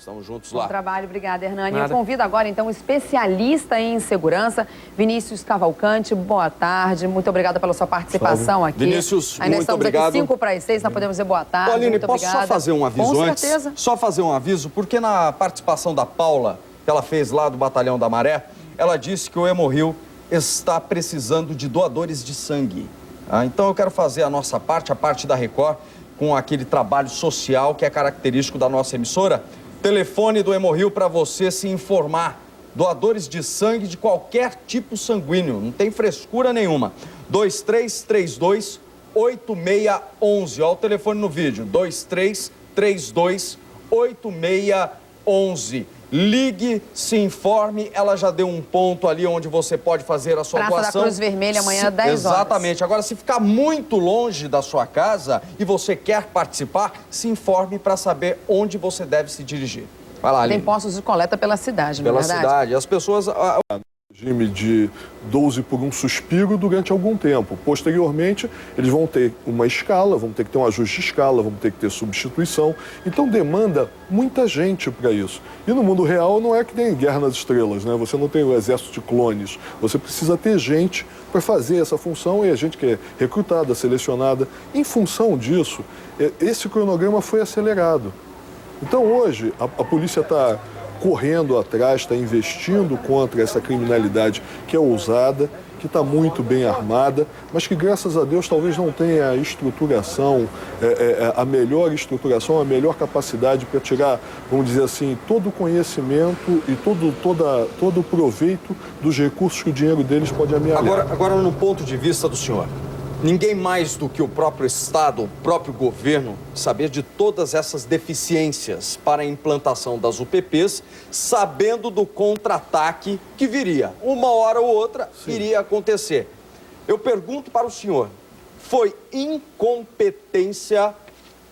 Estamos juntos lá. Bom trabalho, obrigada, Hernani. Nada. Eu convido agora, então, um especialista em segurança, Vinícius Cavalcante. Boa tarde, muito obrigada pela sua participação aqui. Vinícius, ainda muito estamos obrigado. aqui 5:45, nós podemos dizer boa tarde. Aline, muito posso obrigada. só fazer um aviso Com antes? certeza. Só fazer um aviso, porque na participação da Paula, que ela fez lá do Batalhão da Maré, ela disse que o Hemorrio está precisando de doadores de sangue. Então eu quero fazer a nossa parte, a parte da Record, com aquele trabalho social que é característico da nossa emissora. Telefone do Hemorrio para você se informar. Doadores de sangue de qualquer tipo sanguíneo, não tem frescura nenhuma. 2332-8611. Olha o telefone no vídeo, 2332-8611. Ligue, se informe, ela já deu um ponto ali onde você pode fazer a sua Praça doação. da Cruz Vermelha, amanhã, 10 horas. Exatamente. Agora, se ficar muito longe da sua casa e você quer participar, se informe para saber onde você deve se dirigir. Vai lá, Aline. Tem postos de coleta pela cidade, não é Pela verdade? cidade. As pessoas... Regime de 12 por um suspiro durante algum tempo. Posteriormente, eles vão ter uma escala, vão ter que ter um ajuste de escala, vão ter que ter substituição. Então, demanda muita gente para isso. E no mundo real não é que nem Guerra nas Estrelas, né? Você não tem o exército de clones. Você precisa ter gente para fazer essa função e a gente que é recrutada, selecionada. Em função disso, esse cronograma foi acelerado. Então, hoje, a polícia está correndo atrás, está investindo contra essa criminalidade que é ousada, que está muito bem armada, mas que, graças a Deus, talvez não tenha a estruturação, a melhor estruturação, a melhor capacidade para tirar, vamos dizer assim, todo o conhecimento e todo o proveito dos recursos que o dinheiro deles pode amealhar. Agora, no ponto de vista do senhor, ninguém mais do que o próprio Estado, o próprio governo, saber de todas essas deficiências para a implantação das UPPs, sabendo do contra-ataque que viria. Uma hora ou outra iria acontecer. Eu pergunto para o senhor, foi incompetência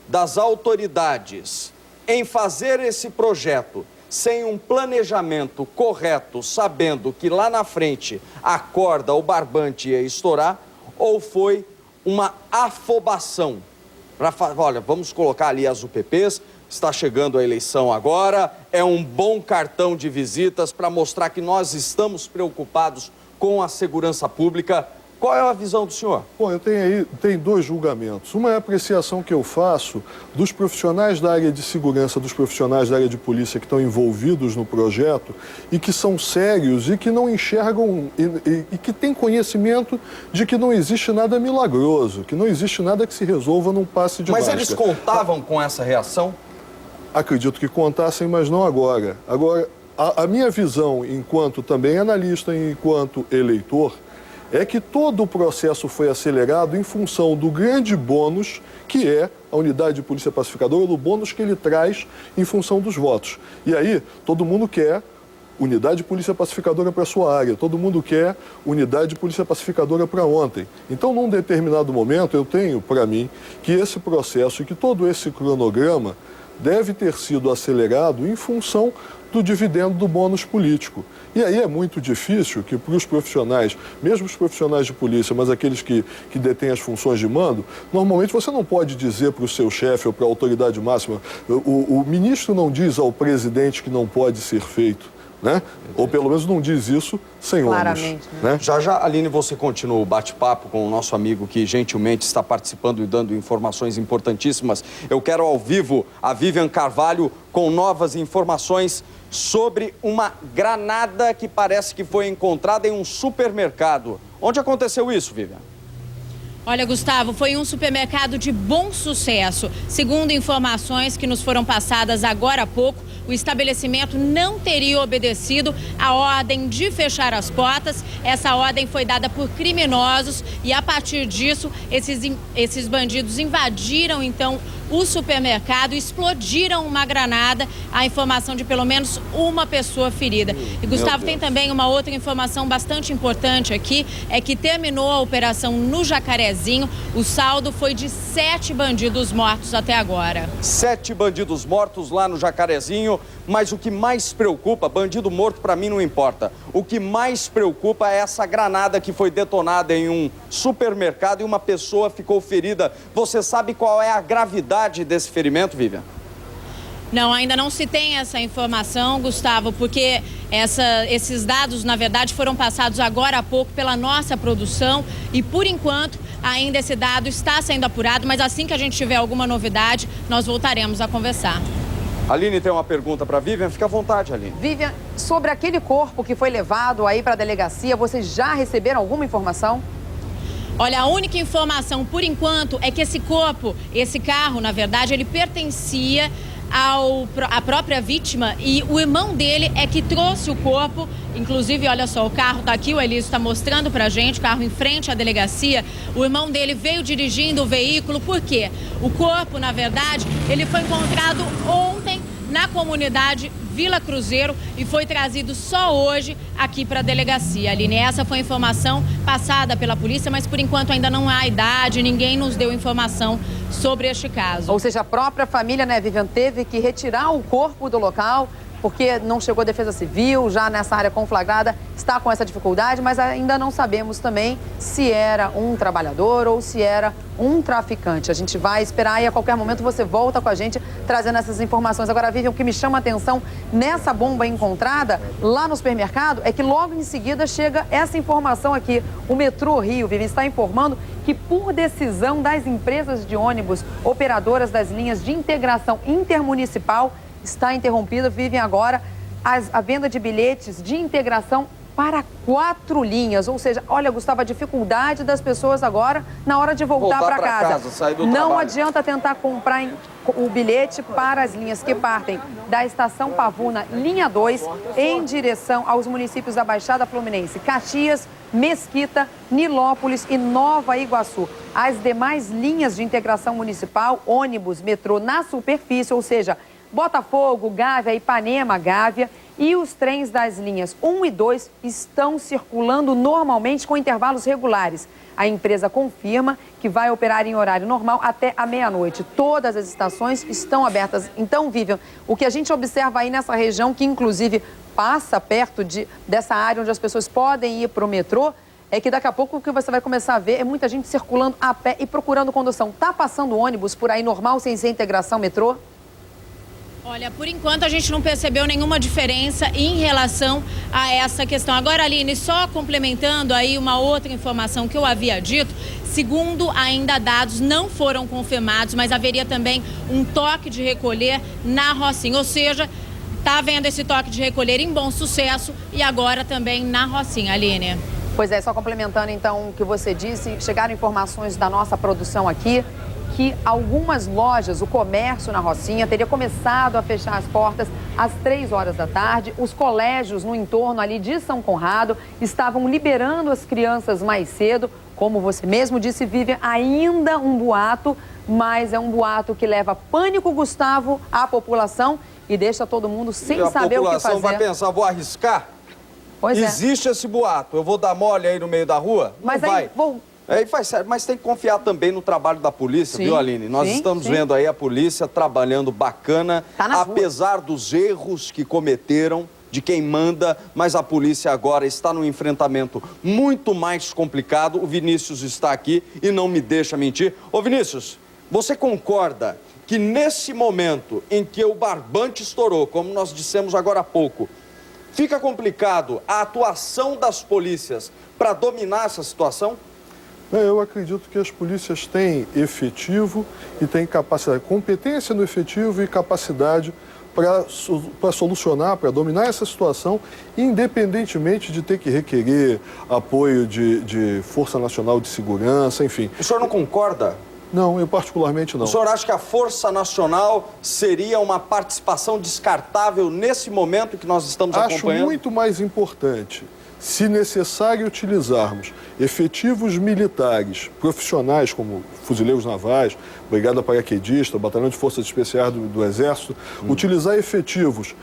das autoridades em fazer esse projeto sem um planejamento correto, sabendo que lá na frente a corda, o barbante ia estourar, ou foi uma afobação? Olha, vamos colocar ali as UPPs, está chegando a eleição agora, é um bom cartão de visitas para mostrar que nós estamos preocupados com a segurança pública. Qual é a visão do senhor? Bom, eu tenho dois julgamentos. Uma é a apreciação que eu faço dos profissionais da área de segurança, dos profissionais da área de polícia que estão envolvidos no projeto e que são sérios e que não enxergam e que têm conhecimento de que não existe nada milagroso, que não existe nada que se resolva num passe de mágica. Mas eles contavam com essa reação? Acredito que contassem, mas não agora. Agora, a minha visão, enquanto também analista e enquanto eleitor, é que todo o processo foi acelerado em função do grande bônus que é a unidade de polícia pacificadora, do bônus que ele traz em função dos votos. E aí, todo mundo quer unidade de polícia pacificadora para a sua área, todo mundo quer unidade de polícia pacificadora para ontem. Então, num determinado momento, eu tenho para mim que esse processo e que todo esse cronograma deve ter sido acelerado em função do dividendo do bônus político. E aí é muito difícil que para os profissionais, mesmo os profissionais de polícia, mas aqueles que detêm as funções de mando, normalmente você não pode dizer para o seu chefe ou para a autoridade máxima, o ministro não diz ao presidente que não pode ser feito, né? Ou pelo menos não diz isso sem ônus. Claramente, né? Já, Aline, você continua o bate-papo com o nosso amigo que gentilmente está participando e dando informações importantíssimas. Eu quero ao vivo a Vivian Carvalho com novas informações sobre uma granada que parece que foi encontrada em um supermercado. Onde aconteceu isso, Vivian? Olha, Gustavo, foi um supermercado de Bom Sucesso. Segundo informações que nos foram passadas agora há pouco, o estabelecimento não teria obedecido a ordem de fechar as portas. Essa ordem foi dada por criminosos e, a partir disso, esses bandidos invadiram, então, o supermercado, explodiram uma granada, a informação de pelo menos uma pessoa ferida. E, Gustavo, tem também uma outra informação bastante importante aqui, é que terminou a operação no Jacarezinho, o saldo foi de 7 bandidos mortos até agora. 7 bandidos mortos lá no Jacarezinho, mas o que mais preocupa, bandido morto para mim não importa, o que mais preocupa é essa granada que foi detonada em um supermercado e uma pessoa ficou ferida. Você sabe qual é a gravidade desse ferimento, Vivian? Não, ainda não se tem essa informação, Gustavo, porque esses dados, na verdade, foram passados agora há pouco pela nossa produção e, por enquanto, ainda esse dado está sendo apurado, mas assim que a gente tiver alguma novidade, nós voltaremos a conversar. Aline tem uma pergunta para a Vivian, fica à vontade, Aline. Vivian, sobre aquele corpo que foi levado aí para a delegacia, vocês já receberam alguma informação? Olha, a única informação, por enquanto, é que esse corpo, esse carro, na verdade, ele pertencia à própria vítima e o irmão dele é que trouxe o corpo. Inclusive, olha só, o carro tá aqui, o Elísio está mostrando pra gente, o carro em frente à delegacia. O irmão dele veio dirigindo o veículo, por quê? O corpo, na verdade, ele foi encontrado ontem na comunidade Vila Cruzeiro e foi trazido só hoje aqui para a delegacia. Aline, essa foi a informação passada pela polícia, mas por enquanto ainda não há idade, ninguém nos deu informação sobre este caso. Ou seja, a própria família, né, Vivian, teve que retirar o corpo do local porque não chegou a Defesa Civil, já nessa área conflagrada, está com essa dificuldade, mas ainda não sabemos também se era um trabalhador ou se era um traficante. A gente vai esperar e a qualquer momento você volta com a gente trazendo essas informações. Agora, Vivian, o que me chama a atenção nessa bomba encontrada lá no supermercado é que logo em seguida chega essa informação aqui. O Metrô Rio, Vivian, está informando que por decisão das empresas de ônibus operadoras das linhas de integração intermunicipal, está interrompida, Vivem agora a venda de bilhetes de integração para 4 linhas. Ou seja, olha, Gustavo, a dificuldade das pessoas agora na hora de voltar para casa. Sair do Não trabalho. adianta tentar comprar o bilhete para as linhas que partem da Estação Pavuna, linha 2, em direção aos municípios da Baixada Fluminense, Caxias, Mesquita, Nilópolis e Nova Iguaçu. As demais linhas de integração municipal, ônibus, metrô na superfície, ou seja, Botafogo, Gávea, Ipanema, Gávea e os trens das linhas 1 e 2 estão circulando normalmente com intervalos regulares. A empresa confirma que vai operar em horário normal até a meia-noite. Todas as estações estão abertas. Então, Vivian, o que a gente observa aí nessa região, que inclusive passa perto dessa área onde as pessoas podem ir para o metrô, é que daqui a pouco o que você vai começar a ver é muita gente circulando a pé e procurando condução. Tá passando ônibus por aí normal, sem ser integração metrô? Olha, por enquanto a gente não percebeu nenhuma diferença em relação a essa questão. Agora, Aline, só complementando aí uma outra informação que eu havia dito, segundo ainda dados não foram confirmados, mas haveria também um toque de recolher na Rocinha, ou seja, está havendo esse toque de recolher em Bom Sucesso e agora também na Rocinha, Aline. Pois é, só complementando então o que você disse, chegaram informações da nossa produção aqui, que algumas lojas, o comércio na Rocinha, teria começado a fechar as portas às 3 horas da tarde. Os colégios no entorno ali de São Conrado estavam liberando as crianças mais cedo. Como você mesmo disse, Vivian, ainda um boato, mas é um boato que leva pânico, Gustavo, à população e deixa todo mundo sem saber o que fazer. A população vai pensar, vou arriscar? Pois é. Existe esse boato, eu vou dar mole aí no meio da rua? Mas não aí, vai. Aí faz certo, mas tem que confiar também no trabalho da polícia, sim, viu, Aline? Nós estamos vendo aí a polícia trabalhando bacana, apesar dos erros que cometeram, de quem manda, mas a polícia agora está num enfrentamento muito mais complicado. O Vinícius está aqui e não me deixa mentir. Ô, Vinícius, você concorda que nesse momento em que o barbante estourou, como nós dissemos agora há pouco, fica complicado a atuação das polícias para dominar essa situação? Eu acredito que as polícias têm efetivo e têm capacidade, competência no efetivo e capacidade para solucionar, para dominar essa situação, independentemente de ter que requerer apoio de Força Nacional de Segurança, enfim. O senhor não concorda? Não, eu particularmente não. O senhor acha que a Força Nacional seria uma participação descartável nesse momento que nós estamos acompanhando? Acho muito mais importante, se necessário, utilizarmos efetivos militares, profissionais como fuzileiros navais, Brigada Paraquedista, Batalhão de Forças Especiais do Exército, utilizar efetivos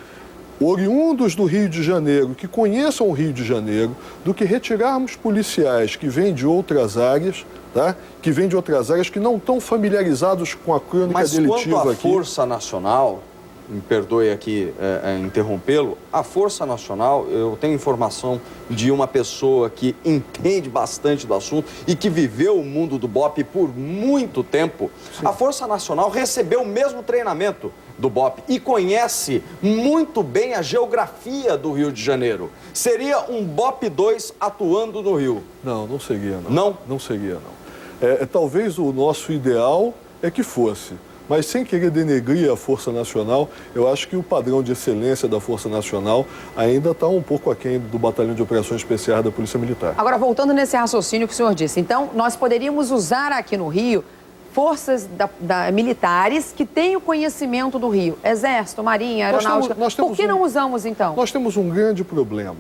oriundos do Rio de Janeiro, que conheçam o Rio de Janeiro, do que retirarmos policiais que vêm de outras áreas, tá? Que vêm de outras áreas que não estão familiarizados com a crônica delitiva aqui. Mas quanto à Força Nacional, me perdoe aqui interrompê-lo, a Força Nacional, eu tenho informação de uma pessoa que entende bastante do assunto e que viveu o mundo do BOPE por muito tempo. Sim. A Força Nacional recebeu o mesmo treinamento do BOPE e conhece muito bem a geografia do Rio de Janeiro. Seria um BOPE 2 atuando no Rio? Não, não seria, não. Não? Não seria, não. Talvez o nosso ideal é que fosse. Mas sem querer denegrir a Força Nacional, eu acho que o padrão de excelência da Força Nacional ainda está um pouco aquém do Batalhão de Operações Especiais da Polícia Militar. Agora, voltando nesse raciocínio que o senhor disse, então, nós poderíamos usar aqui no Rio forças militares que têm o conhecimento do Rio. Exército, Marinha, Aeronáutica. Por que não usamos, então? Nós temos um grande problema.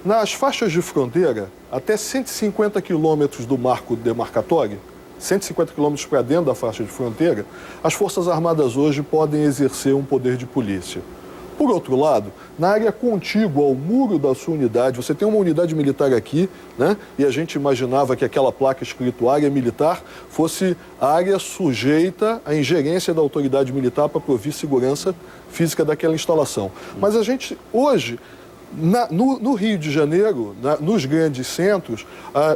Nas faixas de fronteira, até 150 quilômetros do marco demarcatório, 150 quilômetros para dentro da faixa de fronteira, as Forças Armadas hoje podem exercer um poder de polícia. Por outro lado, na área contígua ao muro da sua unidade, você tem uma unidade militar aqui, né? E a gente imaginava que aquela placa escrito área militar fosse área sujeita à ingerência da autoridade militar para prover segurança física daquela instalação. Mas a gente, hoje, no Rio de Janeiro, nos grandes centros,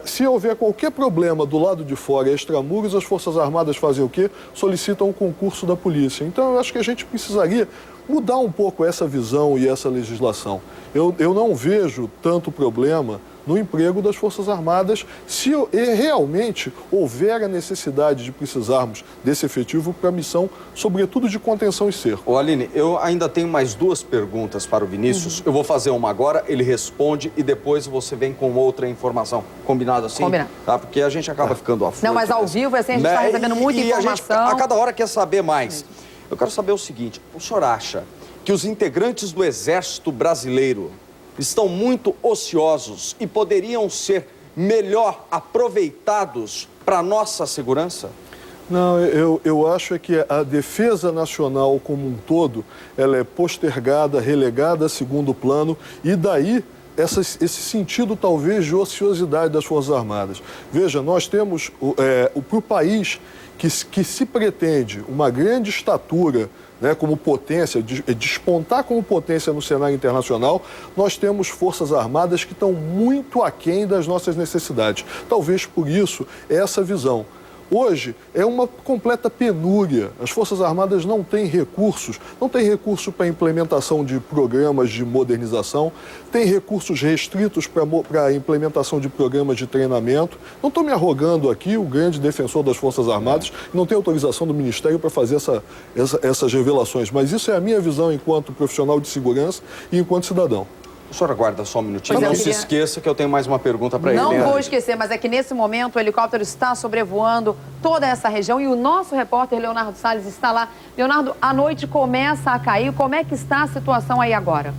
se houver qualquer problema do lado de fora, extramuros, as Forças Armadas fazem o quê? Solicitam o concurso da polícia. Então, eu acho que a gente precisaria mudar um pouco essa visão e essa legislação. Eu não vejo tanto problema no emprego das Forças Armadas se realmente houver a necessidade de precisarmos desse efetivo para a missão, sobretudo de contenção e cerco. Ô Aline, eu ainda tenho mais duas perguntas para o Vinícius. Eu vou fazer uma agora, ele responde e depois você vem com outra informação. Combinado assim? Combinado. Tá? Porque a gente acaba ficando afoito. Não, mas ao vivo, assim, a gente está recebendo muita informação. A cada hora quer saber mais. Eu quero saber o seguinte, o senhor acha que os integrantes do Exército Brasileiro estão muito ociosos e poderiam ser melhor aproveitados para a nossa segurança? Não, eu acho que a defesa nacional como um todo, ela é postergada, relegada a segundo plano e daí esse sentido talvez de ociosidade das Forças Armadas. Veja, nós temos para o país que se pretende uma grande estatura, né, como potência, despontar como potência no cenário internacional, nós temos Forças Armadas que estão muito aquém das nossas necessidades. Talvez por isso essa visão. Hoje é uma completa penúria. As Forças Armadas não têm recursos para a implementação de programas de modernização, tem recursos restritos para a implementação de programas de treinamento. Não estou me arrogando aqui, o grande defensor das Forças Armadas, não tem autorização do Ministério para fazer essas revelações, mas isso é a minha visão enquanto profissional de segurança e enquanto cidadão. O senhor aguarda só um minutinho, não se esqueça que eu tenho mais uma pergunta para ele. Não vou esquecer, mas é que nesse momento o helicóptero está sobrevoando toda essa região e o nosso repórter Leonardo Salles está lá. Leonardo, a noite começa a cair, como é que está a situação aí agora?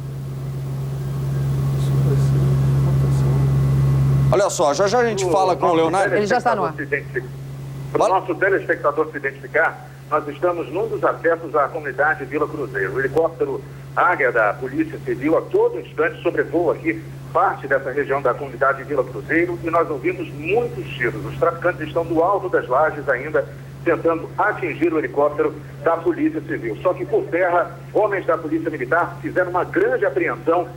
Olha só, já a gente fala com o Leonardo. Ele já está no ar. Para o nosso telespectador se identificar, nós estamos num dos acessos à comunidade Vila Cruzeiro. O helicóptero Águia da Polícia Civil a todo instante sobrevoa aqui parte dessa região da comunidade Vila Cruzeiro e nós ouvimos muitos tiros. Os traficantes estão do alto das lajes ainda tentando atingir o helicóptero da Polícia Civil. Só que por terra, homens da Polícia Militar fizeram uma grande apreensão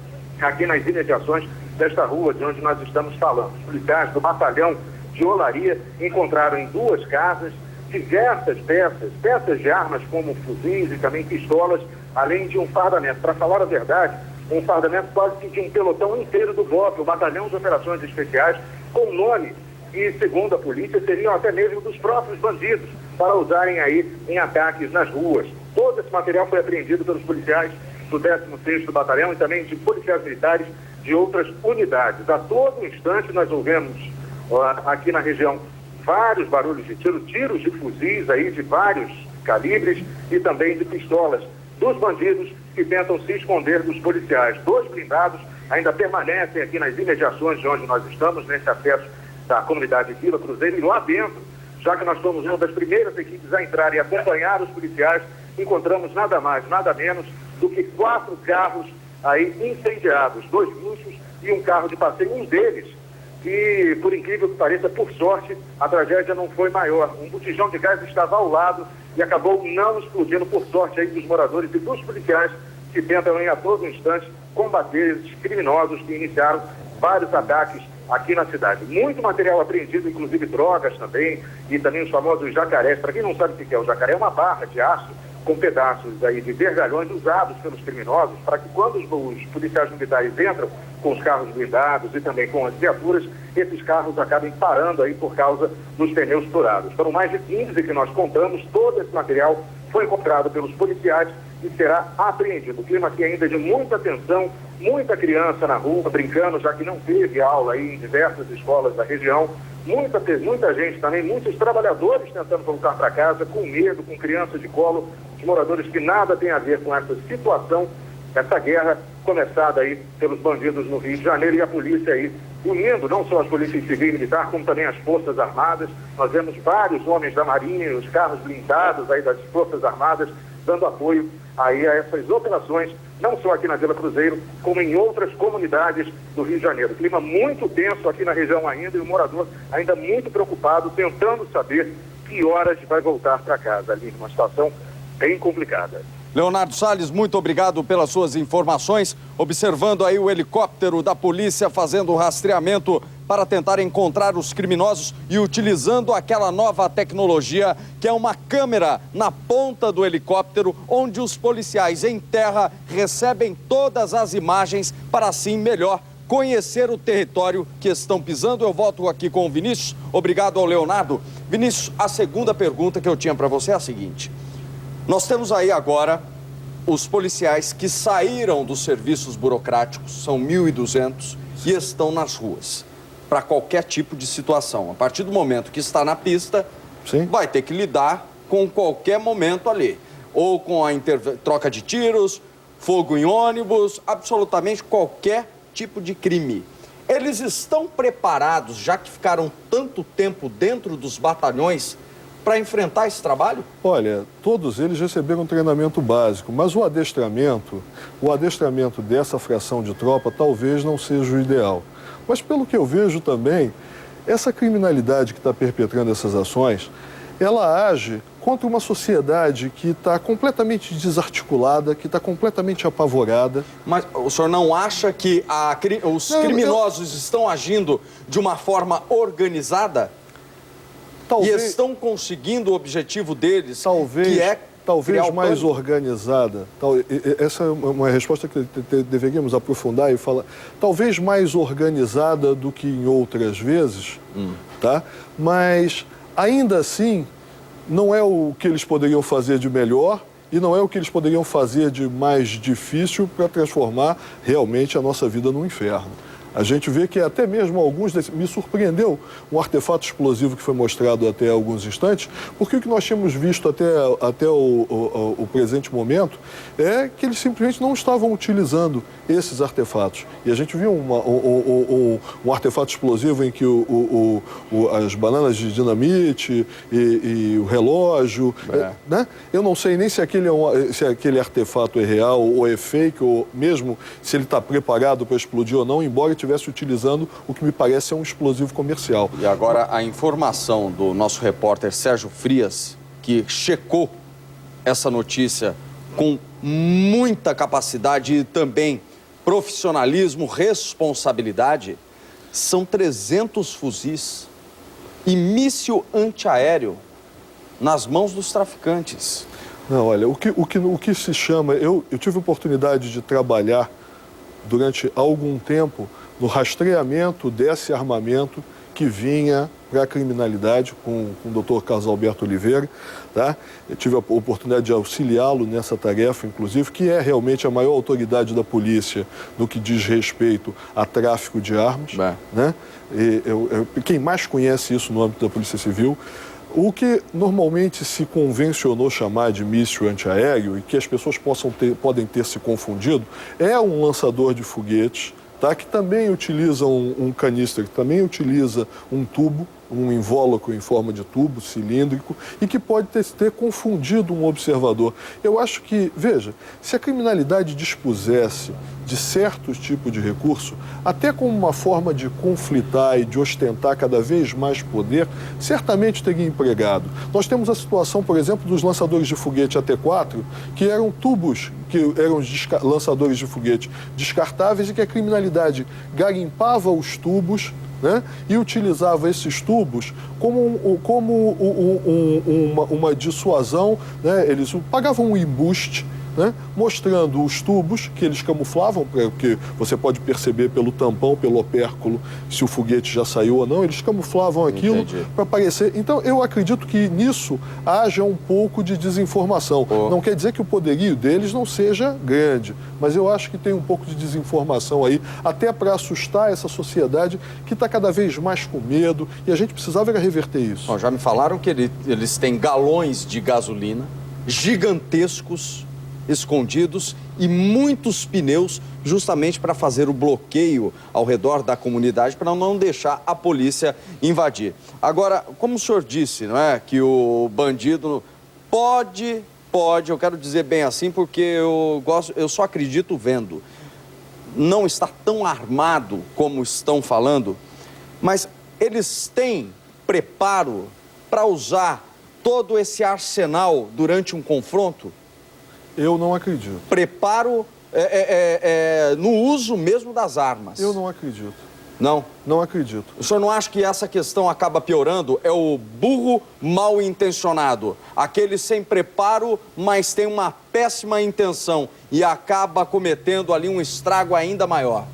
aqui nas imediações desta rua de onde nós estamos falando. Os policiais do batalhão de Olaria encontraram em duas casas diversas peças de armas como fuzis e também pistolas, além de um fardamento. Para falar a verdade, um fardamento quase que de um pelotão inteiro do BOPE, o Batalhão de Operações Especiais, com nome e, segundo a polícia, seriam até mesmo dos próprios bandidos para usarem aí em ataques nas ruas. Todo esse material foi apreendido pelos policiais do 16º Batalhão e também de policiais militares de outras unidades. A todo instante nós ouvemos aqui na região vários barulhos de tiro, tiros de fuzis aí de vários calibres e também de pistolas dos bandidos que tentam se esconder dos policiais. 2 blindados ainda permanecem aqui nas imediações de onde nós estamos, nesse acesso da comunidade Vila Cruzeiro, e lá dentro, já que nós somos uma das primeiras equipes a entrar e acompanhar os policiais, encontramos nada mais, nada menos do que 4 carros aí incendiados, 2 guinchos e um carro de passeio, um deles que, por incrível que pareça, por sorte, a tragédia não foi maior. Um botijão de gás estava ao lado e acabou não explodindo, por sorte, aí dos moradores e dos policiais que tentam, a todo instante, combater esses criminosos que iniciaram vários ataques aqui na cidade. Muito material apreendido, inclusive drogas também, e também os famosos jacarés. Para quem não sabe o que é o jacaré, é uma barra de aço com pedaços aí de vergalhões usados pelos criminosos para que quando os policiais militares entram com os carros blindados e também com as viaturas, esses carros acabem parando aí por causa dos pneus furados. Foram mais de 15 que nós contamos, todo esse material foi encontrado pelos policiais e será apreendido. O clima aqui ainda é de muita tensão, muita criança na rua brincando, já que não teve aula aí em diversas escolas da região. Muita gente também, muitos trabalhadores tentando voltar para casa com medo, com criança de colo, os moradores que nada tem a ver com essa situação, essa guerra começada aí pelos bandidos no Rio de Janeiro e a polícia aí unindo não só as polícias civil e militar, como também as Forças Armadas. Nós vemos vários homens da Marinha, os carros blindados aí das Forças Armadas, dando apoio aí a essas operações, não só aqui na Vila Cruzeiro, como em outras comunidades do Rio de Janeiro. Clima muito tenso aqui na região ainda e o morador ainda muito preocupado, tentando saber que horas vai voltar para casa ali, numa situação bem complicada. Leonardo Salles, muito obrigado pelas suas informações. Observando aí o helicóptero da polícia fazendo o rastreamento para tentar encontrar os criminosos e utilizando aquela nova tecnologia que é uma câmera na ponta do helicóptero, onde os policiais em terra recebem todas as imagens para assim melhor conhecer o território que estão pisando. Eu volto aqui com o Vinícius. Obrigado ao Leonardo. Vinícius, a segunda pergunta que eu tinha para você é a seguinte. Nós temos aí agora os policiais que saíram dos serviços burocráticos, são 1.200, e estão nas ruas para qualquer tipo de situação. A partir do momento que está na pista, Sim. vai ter que lidar com qualquer momento ali. Ou com a troca de tiros, fogo em ônibus, absolutamente qualquer tipo de crime. Eles estão preparados, já que ficaram tanto tempo dentro dos batalhões, para enfrentar esse trabalho? Olha, todos eles receberam um treinamento básico, mas o adestramento dessa fração de tropa talvez não seja o ideal. Mas pelo que eu vejo também, essa criminalidade que está perpetrando essas ações, ela age contra uma sociedade que está completamente desarticulada, que está completamente apavorada. Mas o senhor não acha que os criminosos estão agindo de uma forma organizada? Talvez, e estão conseguindo o objetivo deles, talvez, que é talvez mais organizada. Essa é uma resposta que deveríamos aprofundar e falar. Talvez mais organizada do que em outras vezes, tá? Mas ainda assim não é o que eles poderiam fazer de melhor e não é o que eles poderiam fazer de mais difícil para transformar realmente a nossa vida num inferno. A gente vê que até mesmo alguns me surpreendeu um artefato explosivo que foi mostrado até alguns instantes, porque o que nós tínhamos visto até o presente momento é que eles simplesmente não estavam utilizando esses artefatos. E a gente viu um artefato explosivo em que as bananas de dinamite e o relógio, né? Eu não sei nem se aquele artefato é real ou é fake, ou mesmo se ele está preparado para explodir ou não, embora estivesse utilizando o que me parece ser um explosivo comercial. E agora a informação do nosso repórter Sérgio Frias, que checou essa notícia com muita capacidade e também profissionalismo, responsabilidade, são 300 fuzis e míssil antiaéreo nas mãos dos traficantes. Não, olha, o que se chama... Eu tive a oportunidade de trabalhar durante algum tempo no rastreamento desse armamento que vinha para a criminalidade com o Dr. Carlos Alberto Oliveira, tá? Eu tive a oportunidade de auxiliá-lo nessa tarefa, inclusive, que é realmente a maior autoridade da polícia no que diz respeito a tráfico de armas, né? Quem mais conhece isso no âmbito da Polícia Civil. O que normalmente se convencionou chamar de míssil antiaéreo e que as pessoas podem ter se confundido é um lançador de foguetes, tá? Que também utiliza um canister, que também utiliza um tubo, um invólucro em forma de tubo cilíndrico e que pode ter confundido um observador. Eu acho que, veja, se a criminalidade dispusesse de certos tipos de recurso, até como uma forma de conflitar e de ostentar cada vez mais poder, certamente teria empregado. Nós temos a situação, por exemplo, dos lançadores de foguete AT-4, que eram tubos, que eram lançadores de foguete descartáveis e que a criminalidade garimpava os tubos, né? E utilizava esses tubos como uma dissuasão, né? Eles pagavam um embuste, né? Mostrando os tubos que eles camuflavam, porque você pode perceber pelo tampão, pelo opérculo, se o foguete já saiu ou não, eles camuflavam aquilo para parecer. Então, eu acredito que nisso haja um pouco de desinformação. Não quer dizer que o poderio deles não seja grande, mas eu acho que tem um pouco de desinformação aí, até para assustar essa sociedade que está cada vez mais com medo, e a gente precisava reverter isso. Bom, já me falaram que eles têm galões de gasolina gigantescos, escondidos, e muitos pneus justamente para fazer o bloqueio ao redor da comunidade para não deixar a polícia invadir. Agora, como o senhor disse, não é, que o bandido pode, eu quero dizer bem assim porque eu só acredito vendo, não está tão armado como estão falando, mas eles têm preparo para usar todo esse arsenal durante um confronto? Eu não acredito. Preparo no uso mesmo das armas? Eu não acredito. Não? Não acredito. O senhor não acha que essa questão acaba piorando? É o burro mal intencionado. Aquele sem preparo, mas tem uma péssima intenção e acaba cometendo ali um estrago ainda maior.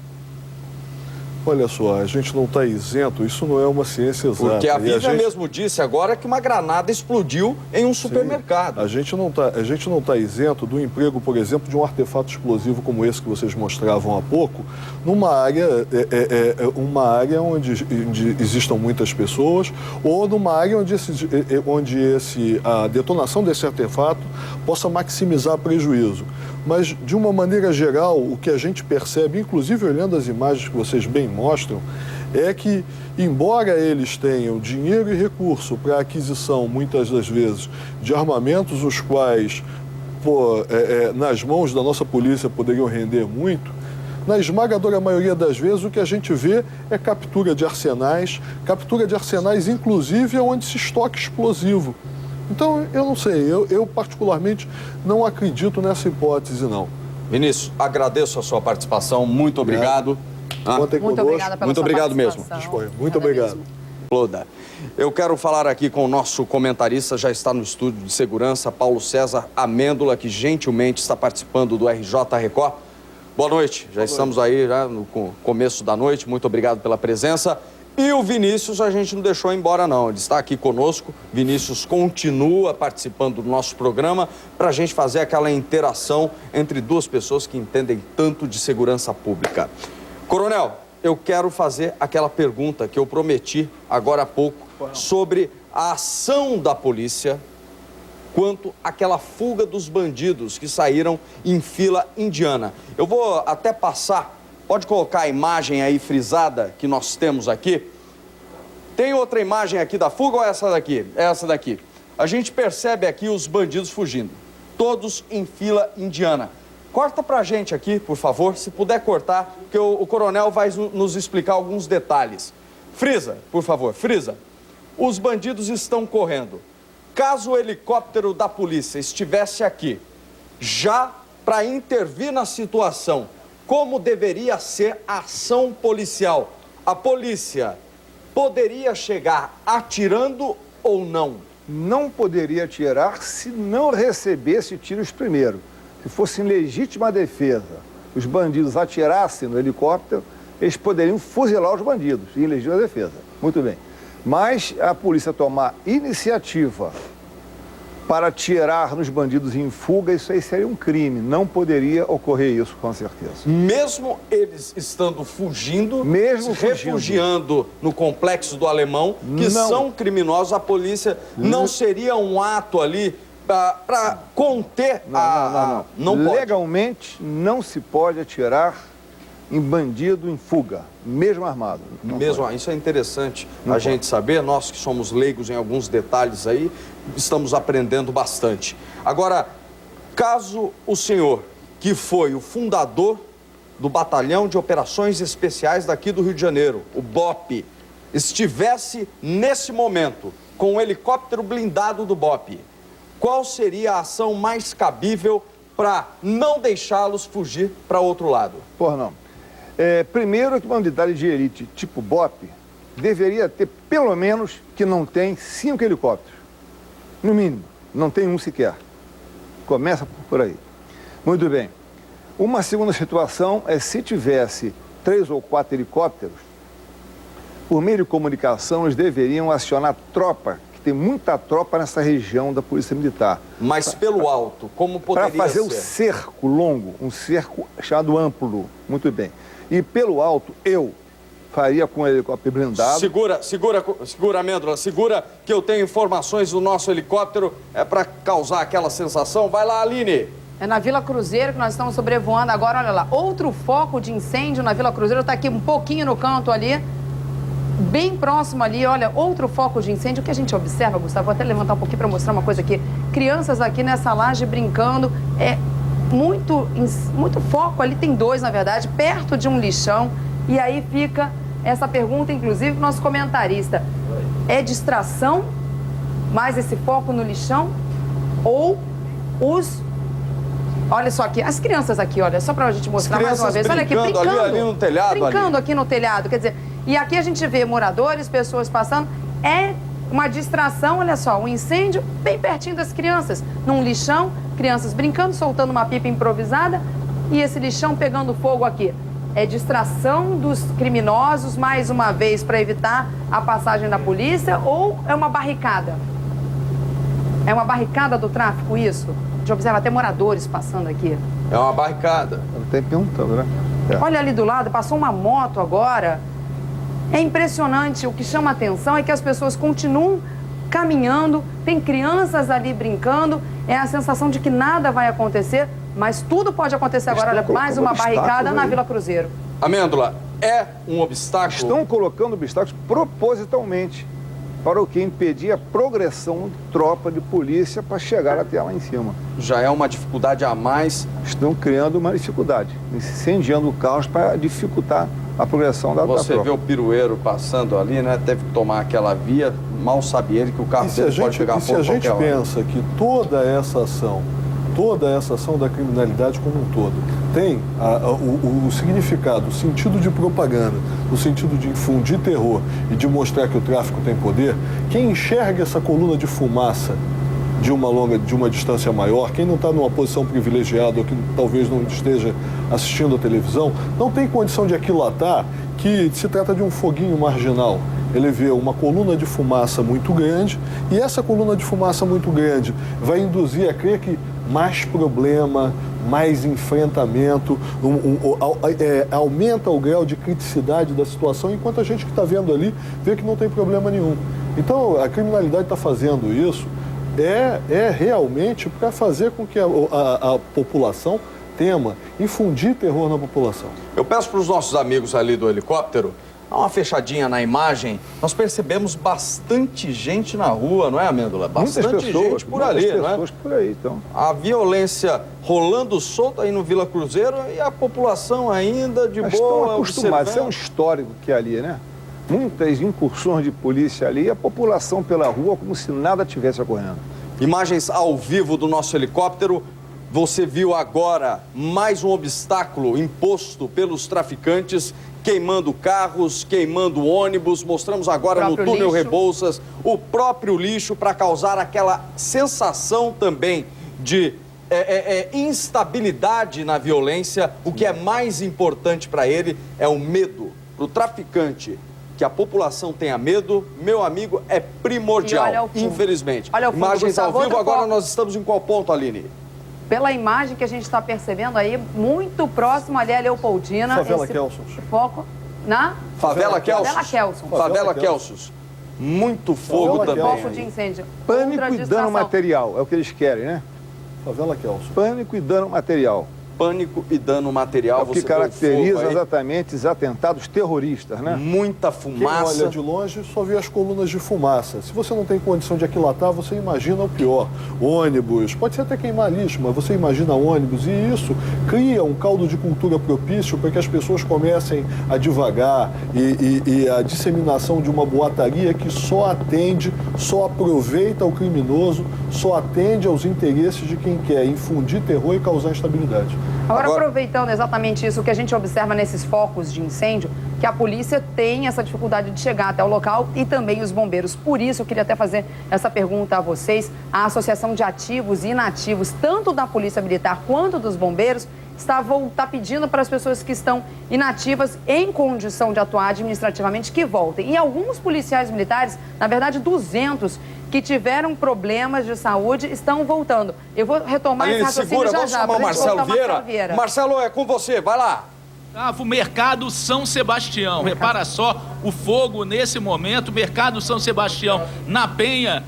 Olha só, a gente não está isento, isso não é uma ciência exata. Porque a Vivian mesmo disse agora que uma granada explodiu em um supermercado. Sim, a gente não tá isento do emprego, por exemplo, de um artefato explosivo como esse que vocês mostravam há pouco, numa área, onde existam muitas pessoas, ou numa área onde a detonação desse artefato possa maximizar prejuízo. Mas, de uma maneira geral, o que a gente percebe, inclusive olhando as imagens que vocês bem mostram, é que, embora eles tenham dinheiro e recurso para a aquisição, muitas das vezes, de armamentos, os quais, nas mãos da nossa polícia poderiam render muito, na esmagadora maioria das vezes o que a gente vê é captura de arsenais inclusive onde se estoca explosivo. Então, eu não sei, eu particularmente não acredito nessa hipótese, não. Vinícius, agradeço a sua participação, muito obrigado. Muito obrigada pela muito sua obrigado mesmo. Muito obrigado. Eu quero falar aqui com o nosso comentarista, já está no estúdio de segurança, Paulo César Amêndola, que gentilmente está participando do RJ Record. Boa noite, estamos aí já no começo da noite, muito obrigado pela presença. E o Vinícius a gente não deixou embora não, ele está aqui conosco, Vinícius continua participando do nosso programa para a gente fazer aquela interação entre duas pessoas que entendem tanto de segurança pública. Coronel, eu quero fazer aquela pergunta que eu prometi agora há pouco sobre a ação da polícia quanto àquela fuga dos bandidos que saíram em fila indiana. Eu vou até passar, pode colocar a imagem aí frisada que nós temos aqui. Tem outra imagem aqui da fuga ou é essa daqui? É essa daqui. A gente percebe aqui os bandidos fugindo, todos em fila indiana. Corta pra gente aqui, por favor, se puder cortar, porque o coronel vai nos explicar alguns detalhes. Frisa, por favor, frisa. Os bandidos estão correndo. Caso o helicóptero da polícia estivesse aqui, já para intervir na situação, como deveria ser a ação policial? A polícia poderia chegar atirando ou não? Não poderia atirar se não recebesse tiros primeiro. Se fosse em legítima defesa, os bandidos atirassem no helicóptero, eles poderiam fuzilar os bandidos em legítima defesa. Muito bem. Mas a polícia tomar iniciativa para atirar nos bandidos em fuga, isso aí seria um crime. Não poderia ocorrer isso, com certeza. Mesmo eles estando fugindo, mesmo se refugiando no Complexo do Alemão, que são criminosos, a polícia não seria um ato ali para conter Não pode. Legalmente, não se pode atirar em bandido em fuga, mesmo armado. Isso é interessante a gente saber, nós que somos leigos em alguns detalhes aí, estamos aprendendo bastante. Agora, caso o senhor, que foi o fundador do Batalhão de Operações Especiais daqui do Rio de Janeiro, o BOP, estivesse nesse momento com o helicóptero blindado do BOP, qual seria a ação mais cabível para não deixá-los fugir para outro lado? Não. Primeiro que uma unidade de elite tipo BOP deveria ter, pelo menos, que não tem 5 helicópteros. No mínimo, não tem um sequer. Começa por aí. Muito bem. Uma segunda situação é se tivesse 3 ou 4 helicópteros, por meio de comunicação, eles deveriam acionar tropa, que tem muita tropa nessa região da Polícia Militar. Mas pelo alto, como poderia ser? Para fazer um cerco longo, um cerco chamado amplo. Muito bem. E pelo alto, eu faria com o helicóptero blindado. Segura, Amêndola, segura que eu tenho informações do nosso helicóptero, é para causar aquela sensação. Vai lá, Aline. É na Vila Cruzeiro que nós estamos sobrevoando agora, olha lá. Outro foco de incêndio na Vila Cruzeiro, está aqui um pouquinho no canto ali, bem próximo ali, olha, outro foco de incêndio. O que a gente observa, Gustavo, vou até levantar um pouquinho para mostrar uma coisa aqui. Crianças aqui nessa laje brincando, muito foco ali, tem 2 na verdade, perto de um lixão. E aí fica essa pergunta, inclusive, pro nosso comentarista. É distração, mais esse foco no lixão? Ou olha só aqui, as crianças aqui, olha, só pra gente mostrar mais uma vez. Olha aqui, brincando ali no telhado. Brincando aqui no telhado, quer dizer, e aqui a gente vê moradores, pessoas passando. É uma distração, olha só, um incêndio bem pertinho das crianças, num lixão, crianças brincando, soltando uma pipa improvisada e esse lixão pegando fogo aqui. É distração dos criminosos, mais uma vez, para evitar a passagem da polícia, ou é uma barricada? É uma barricada do tráfico isso? A gente observa até moradores passando aqui. É uma barricada. Eu tenho perguntando, né? Olha ali do lado, passou uma moto agora. É impressionante, o que chama a atenção é que as pessoas continuam caminhando, tem crianças ali brincando, é a sensação de que nada vai acontecer, mas tudo pode acontecer agora. Olha, mais uma barricada na Vila Cruzeiro. Amêndola, é um obstáculo? Estão colocando obstáculos propositalmente para o que impedir a progressão de tropa de polícia para chegar até lá em cima. Já é uma dificuldade a mais. Estão criando uma dificuldade, incendiando o caos para dificultar a progressão da tropa. Você vê o pirueiro passando ali, né? Teve que tomar aquela via, mal sabe ele que o carro dele pode pegar fogo. E se a gente pensa que toda essa ação da criminalidade como um todo tem o significado, o sentido de propaganda, o sentido de infundir terror e de mostrar que o tráfico tem poder, quem enxerga essa coluna de fumaça de uma distância maior, quem não está numa posição privilegiada ou que talvez não esteja assistindo a televisão, não tem condição de aquilatar que se trata de um foguinho marginal. Ele vê uma coluna de fumaça muito grande e essa coluna de fumaça muito grande vai induzir a crer que mais problema, mais enfrentamento, aumenta o grau de criticidade da situação, enquanto a gente que está vendo ali vê que não tem problema nenhum. Então, a criminalidade está fazendo isso realmente para fazer com que a população tema, infundir terror na população. Eu peço para os nossos amigos ali do helicóptero, dá uma fechadinha na imagem. Nós percebemos bastante gente na rua, não é, Amêndola? Bastante gente por ali, não é? Pessoas por aí, então. A violência rolando solta aí no Vila Cruzeiro e a população ainda de boa. Estão acostumados, isso é um histórico que é ali, né? Muitas incursões de polícia ali e a população pela rua como se nada tivesse ocorrendo. Imagens ao vivo do nosso helicóptero. Você viu agora mais um obstáculo imposto pelos traficantes, queimando carros, queimando ônibus. Mostramos agora no túnel Rebouças o próprio lixo para causar aquela sensação também de instabilidade na violência. O que é mais importante para ele é o medo. Para o traficante, que a população tenha medo, meu amigo, é primordial, infelizmente. Olha o fundo, imagens Gustavo, ao vivo, agora foco. nós estamos em qual ponto, Aline? Pela imagem que a gente está percebendo aí, muito próximo ali a Leopoldina. Favela Kelsos. Foco na... Favela Kelsos. Favela Kelsos. Favela Kelsos. Muito fogo também. Foco de incêndio. Pânico e dano material, é o que eles querem, né? Favela Kelsos. Pânico e dano material. Pânico e dano material. É o que caracteriza exatamente os atentados terroristas, né? Muita fumaça. Quem olha de longe só vê as colunas de fumaça. Se você não tem condição de aquilatar, você imagina o pior. Ônibus, pode ser até queimar lixo, mas você imagina ônibus. E isso cria um caldo de cultura propício para que as pessoas comecem a divagar e a disseminação de uma boataria que só aproveita o criminoso, só atende aos interesses de quem quer infundir terror e causar instabilidade. Agora, aproveitando exatamente isso, o que a gente observa nesses focos de incêndio, que a polícia tem essa dificuldade de chegar até o local e também os bombeiros. Por isso, eu queria até fazer essa pergunta a vocês. A Associação de Ativos e Inativos, tanto da Polícia Militar quanto dos bombeiros, está pedindo para as pessoas que estão inativas em condição de atuar administrativamente que voltem. E alguns policiais militares, na verdade 200, que tiveram problemas de saúde, estão voltando. Eu vou retomar esse raciocínio segura, já vamos já. chamar o Marcelo Vieira. Marcelo, é com você, vai lá. O Mercado São Sebastião, repara só o fogo nesse momento, Mercado São Sebastião, na Penha,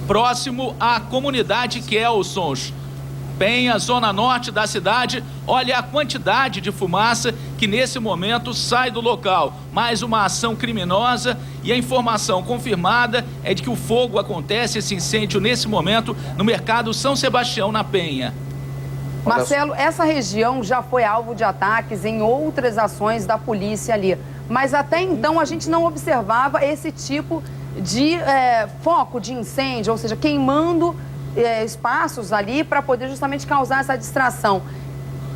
próximo à comunidade Kelsons. Penha, zona norte da cidade, olha a quantidade de fumaça que nesse momento sai do local. Mais uma ação criminosa e a informação confirmada é de que o fogo acontece, esse incêndio nesse momento, no Mercado São Sebastião, na Penha. Marcelo, essa região já foi alvo de ataques em outras ações da polícia ali. Mas até então a gente não observava esse tipo de foco de incêndio, ou seja, queimando espaços ali para poder justamente causar essa distração.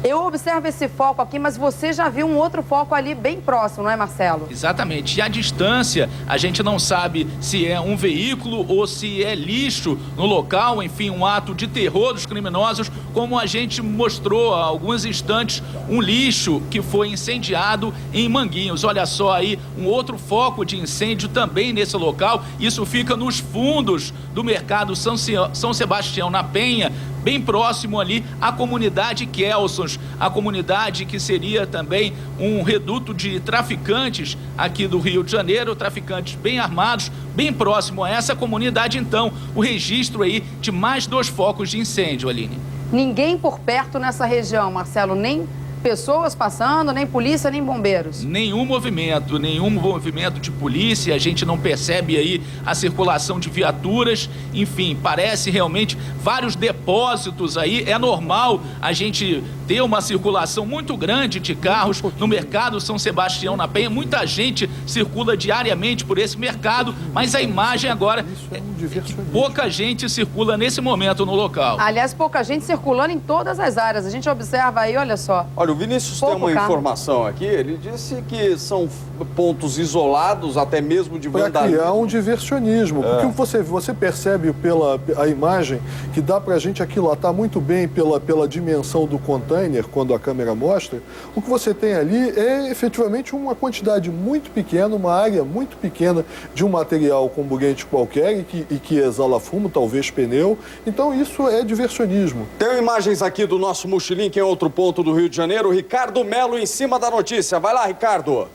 Eu observo esse foco aqui, mas você já viu um outro foco ali bem próximo, não é, Marcelo? Exatamente. E a distância, a gente não sabe se é um veículo ou se é lixo no local, enfim, um ato de terror dos criminosos, como a gente mostrou há alguns instantes, um lixo que foi incendiado em Manguinhos. Olha só aí, um outro foco de incêndio também nesse local. Isso fica nos fundos do Mercado São Sebastião, na Penha, bem próximo ali à comunidade Kelsons, a comunidade que seria também um reduto de traficantes aqui do Rio de Janeiro, traficantes bem armados, bem próximo a essa comunidade. Então, o registro aí de mais 2 focos de incêndio, Aline. Ninguém por perto nessa região, Marcelo, nem pessoas passando, nem polícia, nem bombeiros? Nenhum movimento de polícia, a gente não percebe aí a circulação de viaturas, enfim, parece realmente vários depósitos aí, é normal a gente ter uma circulação muito grande de carros no Mercado São Sebastião, na Penha, muita gente circula diariamente por esse mercado, mas a imagem agora é que pouca gente circula nesse momento no local. Aliás, pouca gente circulando em todas as áreas, a gente observa aí, olha só. Olha, o Vinícius tem uma informação aqui, ele disse que são pontos isolados, até mesmo de vandalismo. Para criar um diversionismo, porque você percebe pela a imagem que dá pra gente aquilatar muito bem pela dimensão do container, quando a câmera mostra. O que você tem ali é efetivamente uma quantidade muito pequena, uma área muito pequena de um material comburente qualquer e que exala fumo, talvez pneu. Então isso é diversionismo. Tem imagens aqui do nosso mochilim, que é outro ponto do Rio de Janeiro. O Ricardo Melo em cima da notícia. Vai lá, Ricardo.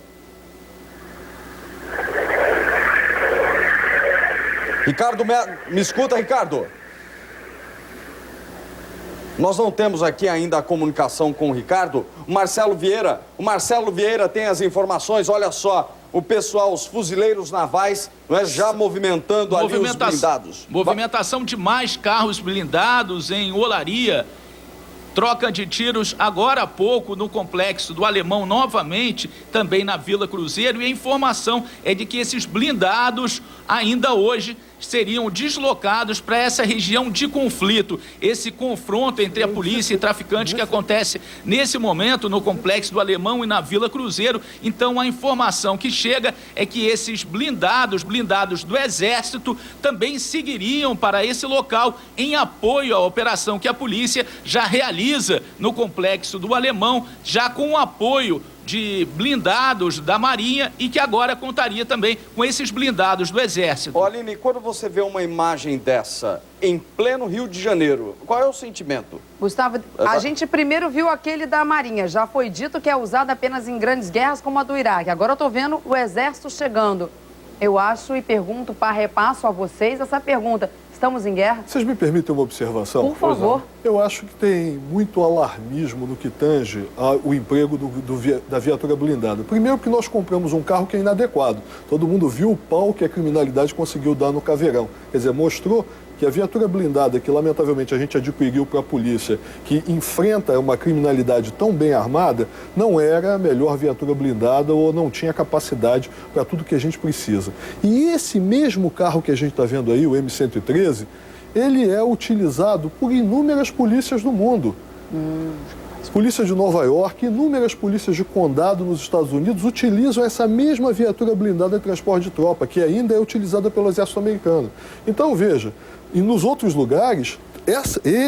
Ricardo Melo, me escuta, Ricardo? Nós não temos aqui ainda a comunicação com o Ricardo. O Marcelo Vieira tem as informações. Olha só, o pessoal, os fuzileiros navais, já movimentando ali os blindados. Movimentação de mais carros blindados em Olaria. Troca de tiros agora há pouco no complexo do Alemão, novamente, também na Vila Cruzeiro. E a informação é de que esses blindados ainda hoje seriam deslocados para essa região de conflito. Esse confronto entre a polícia e traficantes que acontece nesse momento no complexo do Alemão e na Vila Cruzeiro. Então a informação que chega é que esses blindados do Exército, também seguiriam para esse local em apoio à operação que a polícia já realiza no complexo do Alemão, já com o apoio de blindados da Marinha e que agora contaria também com esses blindados do Exército. Aline, quando você vê uma imagem dessa em pleno Rio de Janeiro, qual é o sentimento? Gustavo, a gente primeiro viu aquele da Marinha, já foi dito que é usado apenas em grandes guerras como a do Iraque. Agora eu tô vendo o Exército chegando. Eu acho e pergunto, repasso a vocês essa pergunta. Estamos em guerra? Vocês me permitem uma observação? Por favor. Eu acho que tem muito alarmismo no que tange o emprego da viatura blindada. Primeiro porque nós compramos um carro que é inadequado. Todo mundo viu o pau que a criminalidade conseguiu dar no Caveirão. Quer dizer, mostrou que a viatura blindada, que lamentavelmente a gente adquiriu para a polícia, que enfrenta uma criminalidade tão bem armada, não era a melhor viatura blindada ou não tinha capacidade para tudo que a gente precisa. E esse mesmo carro que a gente está vendo aí, o M113, ele é utilizado por inúmeras polícias do mundo. Polícia de Nova York, inúmeras polícias de condado nos Estados Unidos utilizam essa mesma viatura blindada de transporte de tropa, que ainda é utilizada pelo exército americano. Então, veja, e nos outros lugares,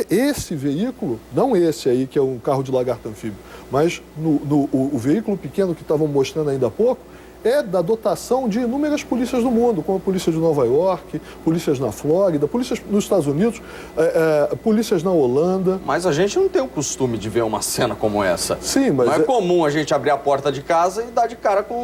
esse veículo, não esse aí que é um carro de lagarto anfíbio, mas o veículo pequeno que estavam mostrando ainda há pouco, é da dotação de inúmeras polícias do mundo, como a polícia de Nova York, polícias na Flórida, polícias nos Estados Unidos, polícias na Holanda. Mas a gente não tem o costume de ver uma cena como essa. Sim, mas... Não é comum a gente abrir a porta de casa e dar de cara com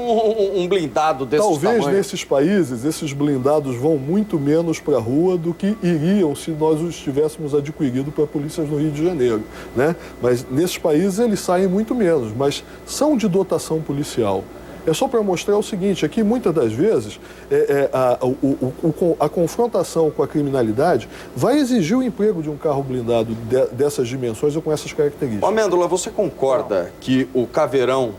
um blindado desse tamanho. Talvez nesses países, esses blindados vão muito menos para a rua do que iriam se nós os tivéssemos adquirido para polícias no Rio de Janeiro, né? Mas nesses países eles saem muito menos, mas são de dotação policial. É só para mostrar o seguinte, aqui muitas das vezes a confrontação com a criminalidade vai exigir o emprego de um carro blindado dessas dimensões ou com essas características. Amêndola, você concorda que o caveirão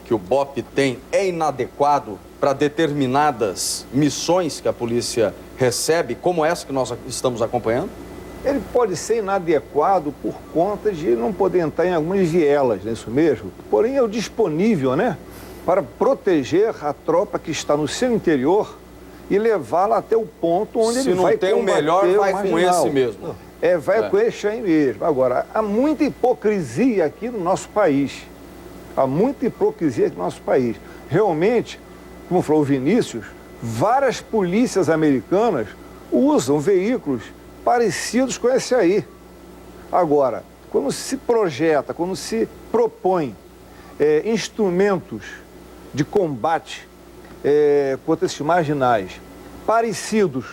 que o BOP tem é inadequado para determinadas missões que a polícia recebe, como essa que nós estamos acompanhando? Ele pode ser inadequado por conta de não poder entrar em algumas vielas, não é isso mesmo? Porém, é o disponível, né? Para proteger a tropa que está no seu interior e levá-la até o ponto onde ele vai combater. Se não tem o melhor, vai com esse mesmo. Vai com esse aí mesmo. Agora, há muita hipocrisia aqui no nosso país. Há muita hipocrisia aqui no nosso país. Realmente, como falou o Vinícius, várias polícias americanas usam veículos parecidos com esse aí. Agora, quando se projeta, quando se propõe instrumentos de combate contra esses marginais parecidos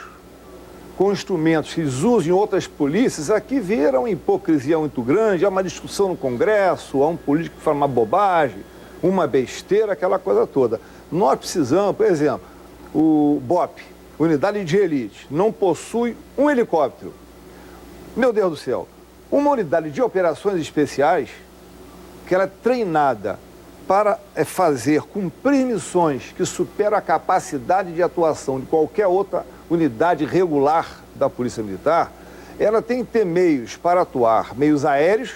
com instrumentos que eles usam em outras polícias, aqui vira uma hipocrisia muito grande, há uma discussão no Congresso, há um político que fala uma bobagem, uma besteira, aquela coisa toda. Nós precisamos, por exemplo, o BOP, Unidade de Elite, não possui um helicóptero. Meu Deus do céu, uma unidade de operações especiais que ela é treinada para fazer, cumprir missões que superam a capacidade de atuação de qualquer outra unidade regular da Polícia Militar, ela tem que ter meios para atuar, meios aéreos,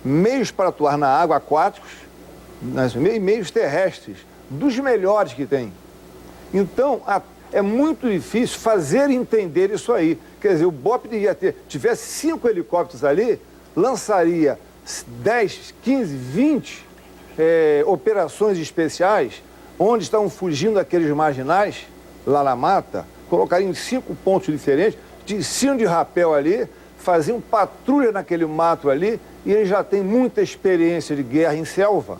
meios para atuar na água, aquáticos, e meios terrestres, dos melhores que tem. Então, é muito difícil fazer entender isso aí. Quer dizer, o BOP tivesse 5 helicópteros ali, lançaria 10, 15, 20 operações especiais, onde estavam fugindo aqueles marginais, lá na mata, colocariam em 5 pontos diferentes, desciam de rapel ali, faziam patrulha naquele mato ali, e eles já têm muita experiência de guerra em selva,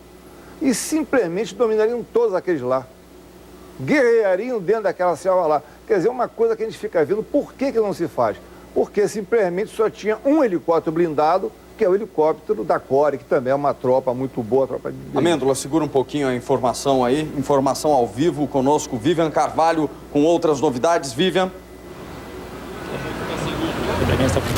e simplesmente dominariam todos aqueles lá. Guerreariam dentro daquela selva lá. Quer dizer, uma coisa que a gente fica vendo, por que não se faz? Porque simplesmente só tinha um helicóptero blindado, que é o helicóptero da CORE, que também é uma tropa muito boa, tropa de... Amêndola, segura um pouquinho a informação aí, informação ao vivo conosco, Vivian Carvalho, com outras novidades. Vivian.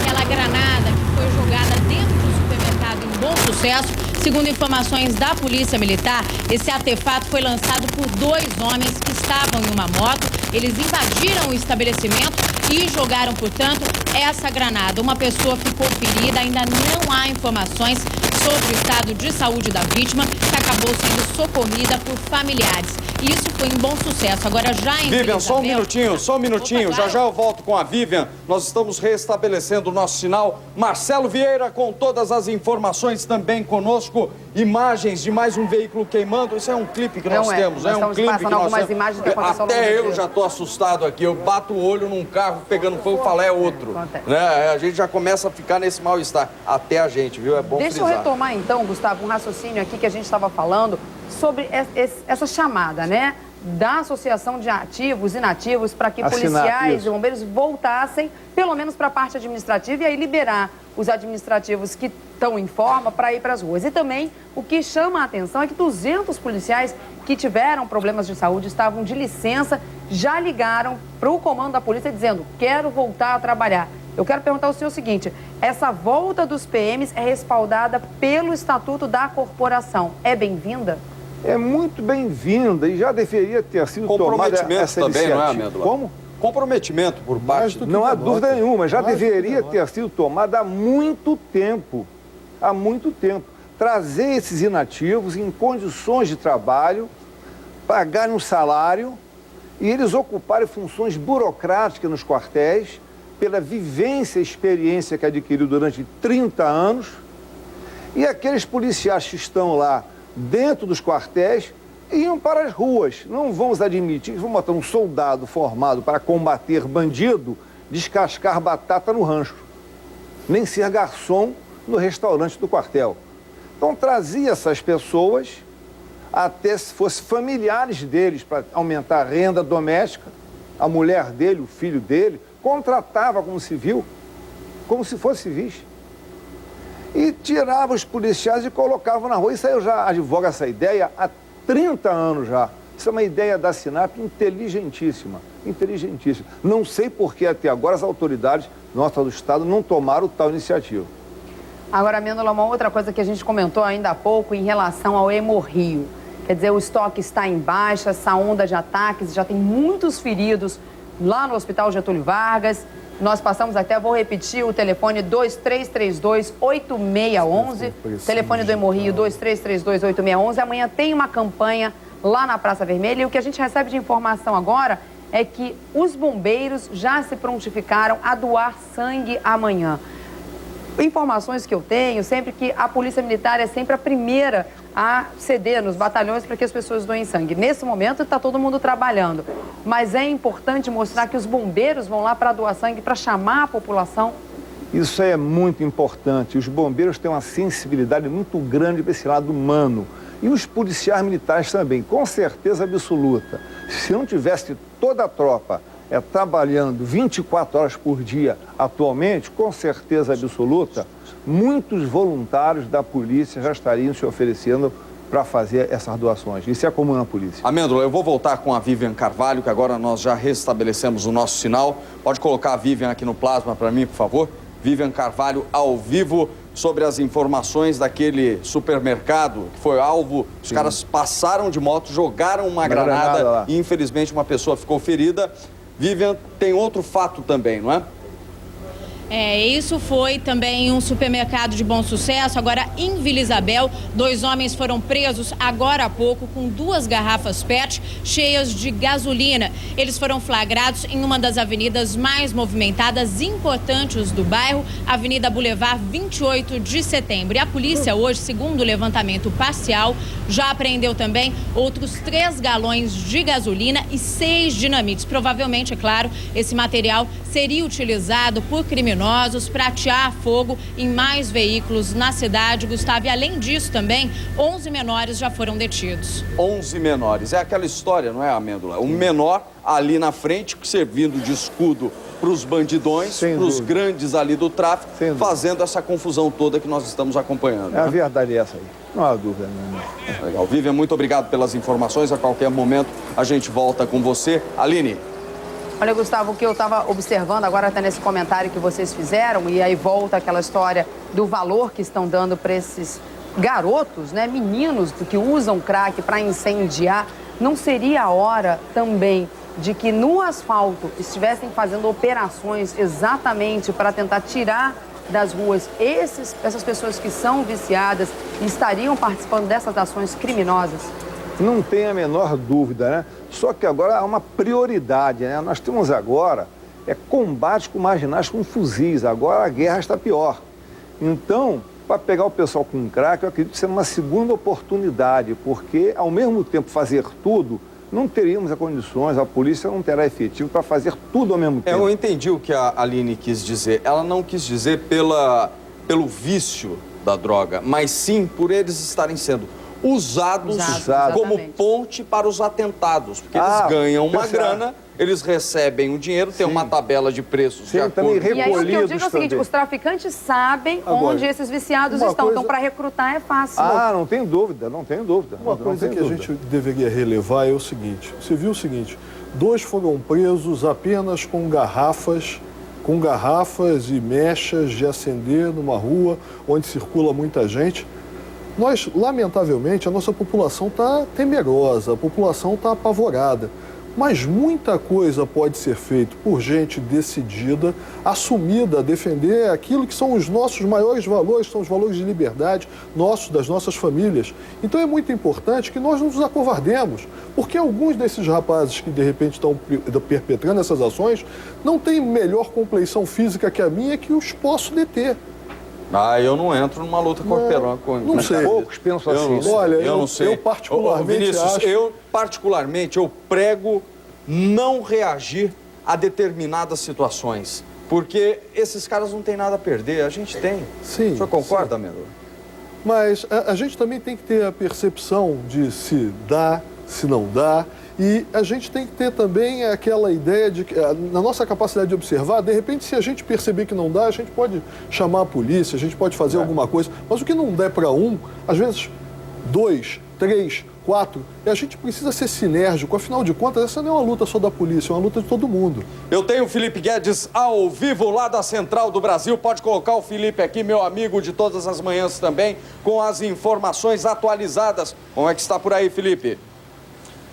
Aquela granada que foi jogada dentro do supermercado em Bom Sucesso, segundo informações da Polícia Militar, esse artefato foi lançado por 2 homens que estavam em uma moto. Eles invadiram o estabelecimento e jogaram, portanto, essa granada. Uma pessoa ficou ferida, ainda não há informações sobre o estado de saúde da vítima, que acabou sendo socorrida por familiares. Isso foi em Bom Sucesso. Agora já em Vivian, só um minutinho. Opa, claro. Já eu volto com a Vivian. Nós estamos restabelecendo o nosso sinal. Marcelo Vieira com todas as informações também conosco. Imagens de mais um veículo queimando. Isso é um clipe que nós temos. Nós é um clipe que nós algumas temos. Imagens que aconteceu Até eu já estou assustado aqui. Eu bato o olho num carro pegando fogo e falo, é outro. Né? A gente já começa a ficar nesse mal-estar. Até a gente, viu? É bom Deixa frisar. eu retomar, então, Gustavo, um raciocínio aqui que a gente estava falando sobre essa chamada, né? Da associação de ativos e inativos para que policiais e bombeiros voltassem, pelo menos para a parte administrativa, e aí liberar os administrativos que estão em forma para ir para as ruas. E também o que chama a atenção é que 200 policiais que tiveram problemas de saúde, estavam de licença, já ligaram para o comando da polícia dizendo, quero voltar a trabalhar. Eu quero perguntar ao senhor o seguinte, essa volta dos PMs é respaldada pelo Estatuto da Corporação. É bem-vinda? É muito bem-vinda e já deveria ter sido tomada essa também, iniciativa. Não é, Amêndola? Como? Comprometimento por parte... Não há dúvida nenhuma, já deveria ter sido tomada há muito tempo. Há muito tempo. trazer esses inativos em condições de trabalho, pagarem um salário e eles ocuparem funções burocráticas nos quartéis, pela vivência e experiência que adquiriu durante 30 anos, e aqueles policiais que estão lá dentro dos quartéis iam para as ruas. Não vamos admitir que vamos botar um soldado formado para combater bandido, descascar batata no rancho, nem ser garçom no restaurante do quartel. Então trazia essas pessoas, até se fossem familiares deles, para aumentar a renda doméstica, a mulher dele, o filho dele, contratava como civil, como se fosse civis. E tirava os policiais e colocava na rua. Isso aí eu já advogo essa ideia há 30 anos já. Isso é uma ideia da SINAP inteligentíssima, inteligentíssima. Não sei por que até agora as autoridades nossas do Estado não tomaram tal iniciativa. Agora, Amêndola, uma outra coisa que a gente comentou ainda há pouco em relação ao Hemorrio. Quer dizer, o estoque está em baixa, essa onda de ataques, já tem muitos feridos lá no Hospital Getúlio Vargas. Nós passamos até, vou repetir, o telefone 2332-8611, telefone do Hemorrio 2332-8611. Amanhã tem uma campanha lá na Praça Vermelha e o que a gente recebe de informação agora é que os bombeiros já se prontificaram a doar sangue amanhã. Informações que eu tenho, sempre que a Polícia Militar é sempre a primeira a ceder nos batalhões para que as pessoas doem sangue. Nesse momento está todo mundo trabalhando, mas é importante mostrar que os bombeiros vão lá para doar sangue, para chamar a população. Isso é muito importante. Os bombeiros têm uma sensibilidade muito grande para esse lado humano. E os policiais militares também, com certeza absoluta. Se não tivesse toda a tropa trabalhando 24 horas por dia atualmente, com certeza absoluta, muitos voluntários da polícia já estariam se oferecendo para fazer essas doações. Isso é comum na polícia. Amêndola, eu vou voltar com a Vivian Carvalho, que agora nós já restabelecemos o nosso sinal. Pode colocar a Vivian aqui no plasma para mim, por favor? Vivian Carvalho, ao vivo, sobre as informações daquele supermercado que foi alvo. Os caras passaram de moto, jogaram uma granada e, infelizmente, uma pessoa ficou ferida. Vivian, tem outro fato também, não é? Isso foi também um supermercado de Bom Sucesso. Agora, em Vila Isabel, 2 homens foram presos agora há pouco com 2 garrafas PET cheias de gasolina. Eles foram flagrados em uma das avenidas mais movimentadas e importantes do bairro, Avenida Boulevard 28 de Setembro. E a polícia hoje, segundo o levantamento parcial, já apreendeu também outros 3 galões de gasolina e 6 dinamites. Provavelmente, é claro, esse material seria utilizado por criminosos para atear fogo em mais veículos na cidade, Gustavo. E além disso também, 11 menores já foram detidos. 11 menores. É aquela história, não é, Amêndola? Um menor ali na frente, servindo de escudo para os bandidões, para os grandes ali do tráfico, fazendo essa confusão toda que nós estamos acompanhando. É a verdade essa aí. Não há dúvida, não. Legal. Vivian, muito obrigado pelas informações. A qualquer momento a gente volta com você. Aline. Olha, Gustavo, o que eu estava observando agora até nesse comentário que vocês fizeram, e aí volta aquela história do valor que estão dando para esses garotos, né, meninos que usam crack para incendiar. Não seria a hora também de que no asfalto estivessem fazendo operações exatamente para tentar tirar das ruas essas pessoas que são viciadas e estariam participando dessas ações criminosas? Não tem a menor dúvida, né? Só que agora há uma prioridade, né? Nós temos agora combate com marginais com fuzis. Agora a guerra está pior. Então, para pegar o pessoal com crack, eu acredito ser uma segunda oportunidade, porque ao mesmo tempo fazer tudo, não teríamos as condições, a polícia não terá efetivo para fazer tudo ao mesmo tempo. Eu entendi o que a Aline quis dizer. Ela não quis dizer pelo vício da droga, mas sim por eles estarem sendo usados como ponte para os atentados, porque eles ganham uma grana, eles recebem o dinheiro, tem uma tabela de preços de acordo. E aí o que eu digo é o seguinte, os traficantes sabem onde esses viciados estão, então para recrutar é fácil. Não tem dúvida, não tem dúvida. Uma coisa que a gente deveria relevar é o seguinte, você viu o seguinte, 2 foram presos apenas com garrafas e mechas de acender numa rua onde circula muita gente. Nós, lamentavelmente, a nossa população está temerosa, a população está apavorada. Mas muita coisa pode ser feita por gente decidida, assumida a defender aquilo que são os nossos maiores valores, são os valores de liberdade nossos, das nossas famílias. Então é muito importante que nós não nos acovardemos, porque alguns desses rapazes que de repente estão perpetrando essas ações não têm melhor compleição física que a minha que os posso deter. Eu não entro numa luta com não sei. Poucos pensam assim. Olha, eu não sei. Eu particularmente Vinícius, acho... eu prego não reagir a determinadas situações, porque esses caras não têm nada a perder, a gente tem. Sim. O senhor concorda, Melo? Mas a gente também tem que ter a percepção de se dá, se não dá. E a gente tem que ter também aquela ideia de que, na nossa capacidade de observar, de repente, se a gente perceber que não dá, a gente pode chamar a polícia, a gente pode fazer alguma coisa. Mas o que não der para um, às vezes 2, 3, 4, e a gente precisa ser sinérgico. Afinal de contas, essa não é uma luta só da polícia, é uma luta de todo mundo. Eu tenho o Felipe Guedes ao vivo lá da Central do Brasil. Pode colocar o Felipe aqui, meu amigo de todas as manhãs também, com as informações atualizadas. Como é que está por aí, Felipe?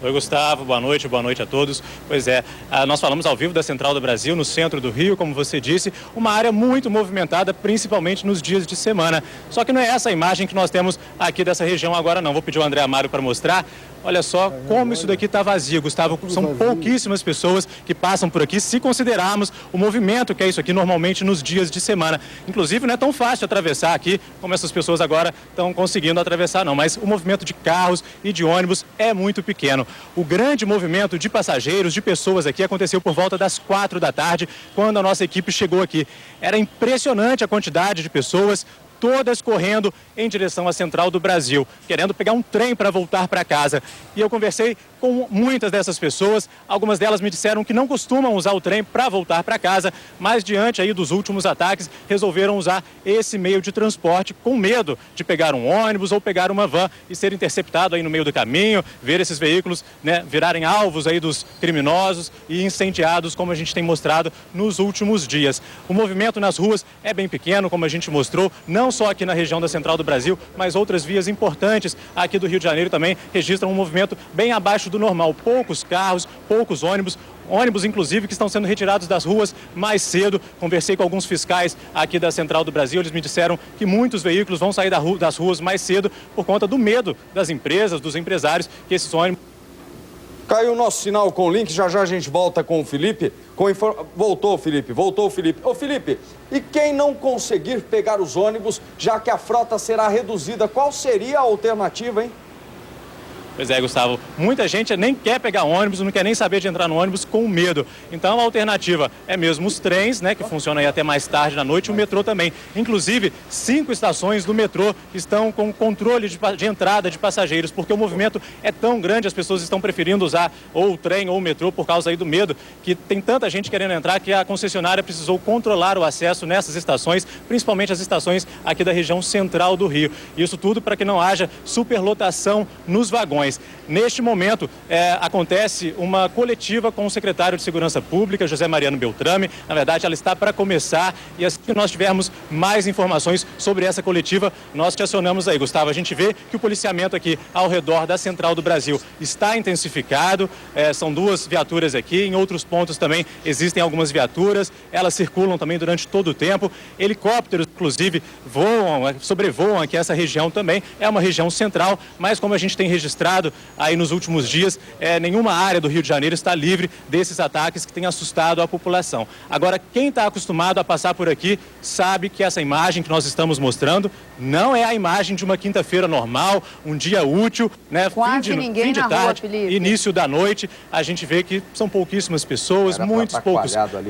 Oi, Gustavo, boa noite a todos. Pois é, nós falamos ao vivo da Central do Brasil, no centro do Rio, como você disse, uma área muito movimentada, principalmente nos dias de semana. Só que não é essa a imagem que nós temos aqui dessa região agora, não. Vou pedir ao André Amaro para mostrar. Olha só como isso daqui está vazio, Gustavo. São pouquíssimas pessoas que passam por aqui, se considerarmos o movimento que é isso aqui normalmente nos dias de semana. Inclusive, não é tão fácil atravessar aqui como essas pessoas agora estão conseguindo atravessar, não. Mas o movimento de carros e de ônibus é muito pequeno. O grande movimento de passageiros, de pessoas aqui, aconteceu por volta das 4 da tarde, quando a nossa equipe chegou aqui. Era impressionante a quantidade de pessoas, todas correndo em direção à Central do Brasil, querendo pegar um trem para voltar para casa. E eu conversei com muitas dessas pessoas, algumas delas me disseram que não costumam usar o trem para voltar para casa, mas diante aí dos últimos ataques, resolveram usar esse meio de transporte com medo de pegar um ônibus ou pegar uma van e ser interceptado aí no meio do caminho, ver esses veículos, né, virarem alvos aí dos criminosos e incendiados, como a gente tem mostrado nos últimos dias. O movimento nas ruas é bem pequeno, como a gente mostrou, não só aqui na região da Central do Brasil, mas outras vias importantes aqui do Rio de Janeiro também registram um movimento bem abaixo do normal. Poucos carros, poucos ônibus, inclusive que estão sendo retirados das ruas mais cedo. Conversei com alguns fiscais aqui da Central do Brasil, eles me disseram que muitos veículos vão sair das ruas mais cedo por conta do medo das empresas, dos empresários, que esses ônibus... Caiu o nosso sinal com o link, já já a gente volta com o Felipe. Voltou o Felipe. Ô Felipe, e quem não conseguir pegar os ônibus, já que a frota será reduzida, qual seria a alternativa, hein? Pois é, Gustavo, muita gente nem quer pegar ônibus, não quer nem saber de entrar no ônibus com medo. Então a alternativa é mesmo os trens, né, que funcionam aí até mais tarde da noite, e o metrô também. Inclusive, 5 estações do metrô estão com controle de entrada de passageiros, porque o movimento é tão grande, as pessoas estão preferindo usar ou o trem ou o metrô por causa aí do medo, que tem tanta gente querendo entrar que a concessionária precisou controlar o acesso nessas estações, principalmente as estações aqui da região central do Rio. Isso tudo para que não haja superlotação nos vagões. Neste momento, acontece uma coletiva com o secretário de Segurança Pública, José Mariano Beltrame. Na verdade, ela está para começar e assim que nós tivermos mais informações sobre essa coletiva, nós te acionamos aí, Gustavo. A gente vê que o policiamento aqui ao redor da Central do Brasil está intensificado, são 2 viaturas aqui, em outros pontos também existem algumas viaturas, elas circulam também durante todo o tempo. Helicópteros, inclusive, sobrevoam aqui essa região também. É uma região central, mas como a gente tem registrado aí nos últimos dias, nenhuma área do Rio de Janeiro está livre desses ataques que têm assustado a população. Agora, quem está acostumado a passar por aqui sabe que essa imagem que nós estamos mostrando não é a imagem de uma quinta-feira normal, um dia útil, né? Quase ninguém na rua, Felipe. Início da noite, a gente vê que são pouquíssimas pessoas,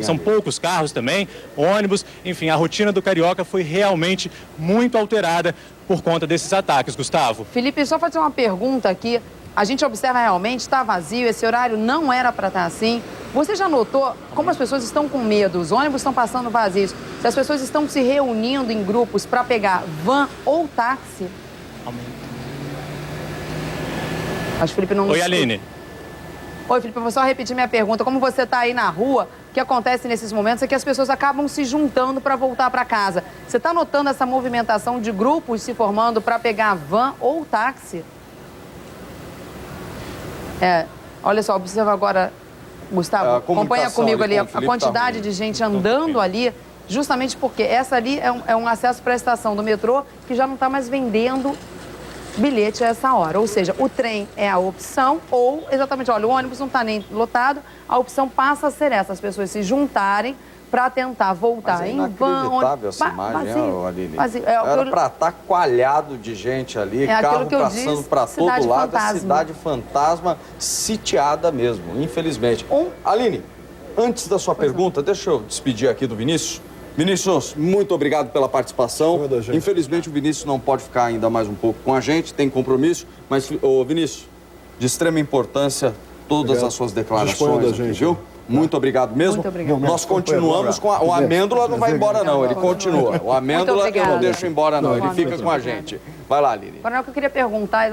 são poucos carros também, ônibus, enfim, a rotina do carioca foi realmente muito alterada por conta desses ataques, Gustavo. Felipe, só fazer uma pergunta aqui. A gente observa realmente, está vazio, esse horário não era para estar assim. Você já notou como as pessoas estão com medo? Os ônibus estão passando vazios. Se as pessoas estão se reunindo em grupos para pegar van ou táxi? Acho que o Felipe não... Oi, Aline. Oi, Felipe, eu vou só repetir minha pergunta. Como você está aí na rua, o que acontece nesses momentos é que as pessoas acabam se juntando para voltar para casa. Você está notando essa movimentação de grupos se formando para pegar van ou táxi? Olha só, observa agora Gustavo, acompanha comunicação comigo ali ali com o a Felipe quantidade tá ruim. de gente andando ali, justamente porque essa ali é um acesso para a estação do metrô que já não está mais vendendo bilhete a essa hora. Ou seja, o trem é a opção ou, exatamente, olha, o ônibus não está nem lotado, a opção passa a ser essa, as pessoas se juntarem para tentar voltar em vão. Inacreditável essa imagem, Vazio, Aline. vazio. Era para estar coalhado de gente ali, carro aquilo que eu passando disse, para todo cidade lado, fantasma. cidade fantasma sitiada mesmo, infelizmente. Aline, antes da sua pergunta, deixa eu despedir aqui do Vinícius. Vinícius, muito obrigado pela participação. Infelizmente o Vinícius não pode ficar ainda mais um pouco com a gente, tem compromisso, mas, ô Vinícius, de extrema importância, todas as suas declarações aqui, viu? Muito obrigado mesmo. Muito obrigado. Nós continuamos com o Amêndola não vai embora não, ele continua. O Amêndola eu não deixo embora não, ele fica com a gente. Vai lá, Aline. Agora, o que eu queria perguntar